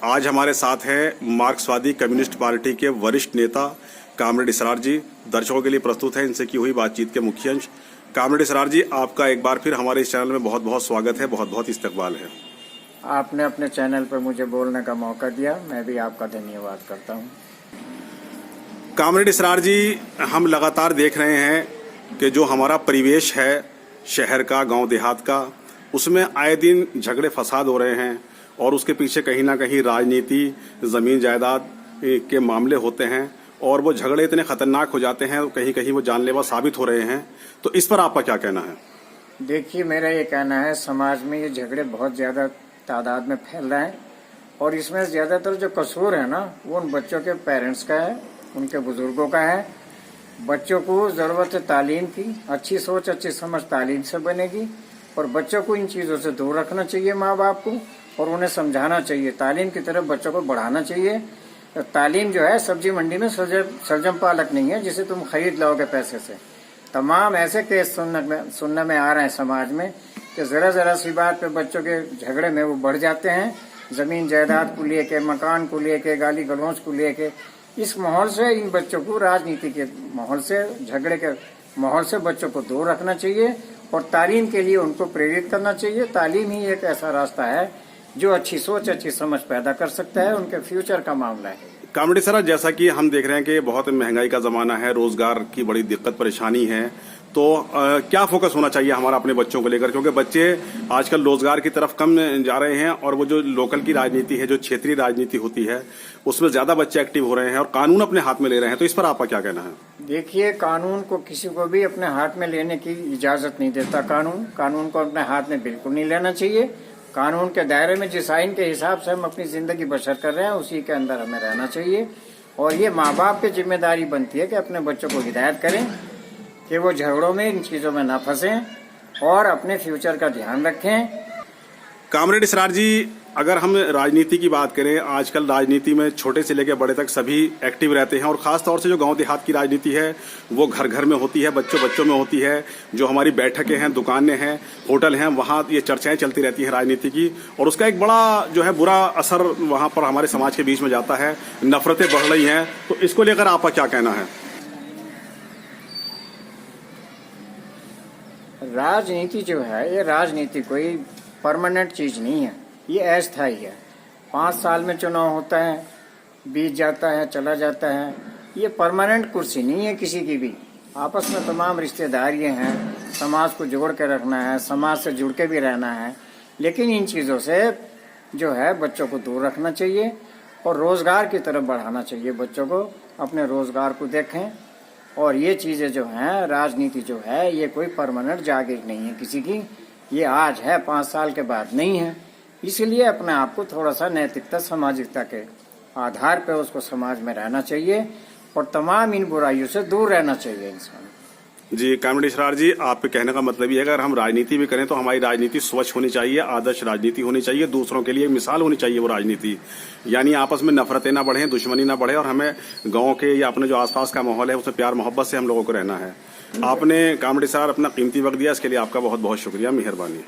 आज हमारे साथ हैं मार्क्सवादी कम्युनिस्ट पार्टी के वरिष्ठ नेता कामरेड इसरार जी। दर्शकों के लिए प्रस्तुत है इनसे की हुई बातचीत के मुख्य अंश। कामरेड इसरार जी, आपका एक बार फिर हमारे इस चैनल में बहुत बहुत स्वागत है, बहुत बहुत इस्तकबाल है। आपने अपने चैनल पर मुझे बोलने का मौका दिया, मैं भी आपका धन्यवाद करता हूँ। कामरेड इसरार जी, हम लगातार देख रहे हैं कि जो हमारा परिवेश है शहर का, गांव देहात का, उसमें आए दिन झगड़े फसाद हो रहे हैं और उसके पीछे कहीं ना कहीं राजनीति, जमीन जायदाद के मामले होते हैं और वो झगड़े इतने खतरनाक हो जाते हैं, कहीं कहीं वो जानलेवा साबित हो रहे हैं। तो इस पर आपका क्या कहना है? देखिए, मेरा ये कहना है, समाज में ये झगड़े बहुत ज्यादा तादाद में फैल रहे हैं और इसमें ज्यादातर जो कसूर है ना, वो उन बच्चों के पेरेंट्स का है, उनके बुजुर्गों का है। बच्चों को जरूरत है तालीम की, अच्छी सोच अच्छी समझ तालीम से बनेगी और बच्चों को इन चीजों से दूर रखना चाहिए माँ बाप को, और उन्हें समझाना चाहिए, तालीम की तरफ बच्चों को बढ़ाना चाहिए। तालीम जो है सब्जी मंडी में सलजम पालक नहीं है जिसे तुम खरीद लाओगे पैसे से। तमाम ऐसे केस सुनने में आ रहे हैं समाज में कि जरा सी बात पे बच्चों के झगड़े में वो बढ़ जाते हैं, जमीन जायदाद को लेके, मकान को लेके, गाली गलौज को लेके। इस माहौल से इन बच्चों को, राजनीति के माहौल से, झगड़े के माहौल से बच्चों को दूर रखना चाहिए और तालीम के लिए उनको प्रेरित करना चाहिए। तालीम ही एक ऐसा रास्ता है जो अच्छी सोच अच्छी समझ पैदा कर सकता है, उनके फ्यूचर का मामला है। कामरेड सर, जैसा कि हम देख रहे हैं कि बहुत महंगाई का जमाना है, रोजगार की बड़ी दिक्कत परेशानी है, तो क्या फोकस होना चाहिए हमारा अपने बच्चों को लेकर? क्योंकि बच्चे आजकल रोजगार की तरफ कम जा रहे हैं और वो जो लोकल की राजनीति है, जो क्षेत्रीय राजनीति होती है, उसमें ज्यादा बच्चे एक्टिव हो रहे हैं और कानून अपने हाथ में ले रहे हैं। तो इस पर आपका क्या कहना है? देखिए, कानून को किसी को भी अपने हाथ में लेने की इजाजत नहीं देता। कानून को अपने हाथ में बिल्कुल नहीं लेना चाहिए। कानून के दायरे में जिस आइन के हिसाब से हम अपनी जिंदगी बसर कर रहे हैं, उसी के अंदर हमें रहना चाहिए। और ये माँ बाप की जिम्मेदारी बनती है कि अपने बच्चों को हिदायत करें कि वो झगड़ों में, इन चीजों में न फंसें और अपने फ्यूचर का ध्यान रखें। कामरेड इसरार जी, अगर हम राजनीति की बात करें, आजकल राजनीति में छोटे से लेकर बड़े तक सभी एक्टिव रहते हैं और खास तौर से जो गांव देहात की राजनीति है वो घर घर में होती है, बच्चों में होती है। जो हमारी बैठकें हैं, दुकानें हैं, होटल हैं, वहां ये चर्चाएं चलती रहती हैं राजनीति की, और उसका एक बड़ा जो है बुरा असर वहां पर हमारे समाज के बीच में जाता है। नफरतें बढ़ रही हैं, तो इसको लेकर आपका क्या कहना है? राजनीति जो है, ये राजनीति कोई परमानेंट चीज नहीं है, ये अस्थायी है। 5 साल में चुनाव होता है, बीत जाता है, चला जाता है। ये परमानेंट कुर्सी नहीं है किसी की भी। आपस में तमाम रिश्तेदारियां हैं, समाज को जोड़ के रखना है, समाज से जुड़ के भी रहना है, लेकिन इन चीजों से जो है बच्चों को दूर रखना चाहिए और रोजगार की तरफ बढ़ाना चाहिए। बच्चों को अपने रोजगार को देखें। और ये चीजें जो हैं, राजनीति जो है, ये कोई परमानेंट जागीर नहीं है किसी की। ये आज है, 5 साल के बाद नहीं है। इसलिए अपने आप को थोड़ा सा नैतिकता, सामाजिकता के आधार पर उसको समाज में रहना चाहिए और तमाम इन बुराइयों से दूर रहना चाहिए इंसान। जी कामरेड इसरार जी, आपके कहने का मतलब ये है, अगर हम राजनीति भी करें तो हमारी राजनीति स्वच्छ होनी चाहिए, आदर्श राजनीति होनी चाहिए, दूसरों के लिए मिसाल होनी चाहिए वो राजनीति। यानी आपस में नफरतें ना बढ़े, दुश्मनी ना बढ़े और हमें गांव के या अपने जो आसपास का माहौल है उसमें प्यार मोहब्बत से हम लोगों को रहना है। आपने कामरेड इसरार अपना कीमती वक्त दिया, इसके लिए आपका बहुत बहुत शुक्रिया, मेहरबानी।